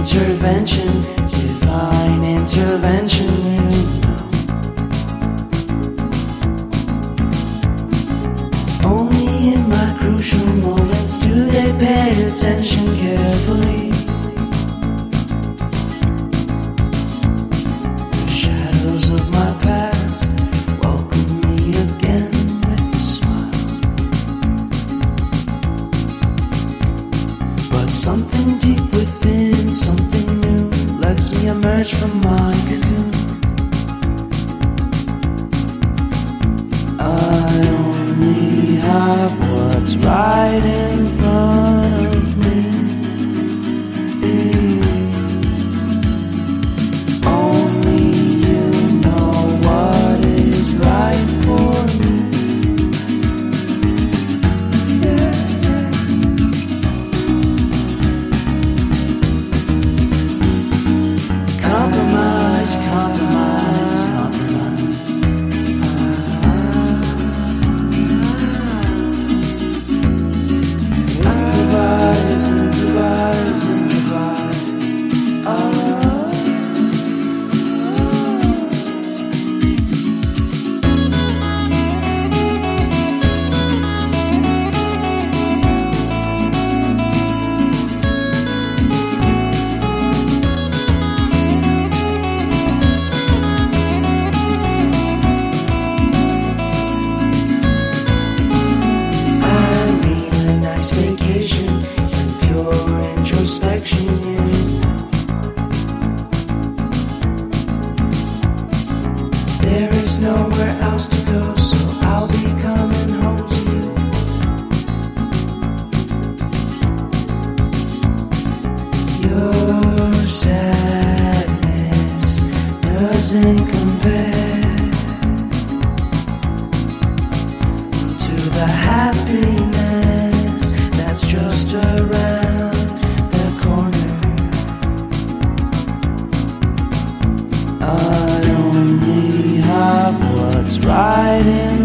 intervention, divine intervention, you know. Only in my crucial moments do they pay attention carefully. The shadows of my past welcome me again with a smile. But something deep within, something new, lets me emerge from my cocoon. I only have what's right in front of me. Only you know what is right for me. Compromise, compromise, compromise. Improvise, improvise, improvise. Vacation and pure introspection, you know. There is nowhere else to go, so I'll be coming home to you. Your sadness doesn't compare to the happiness that's just around the corner. I only have what's right in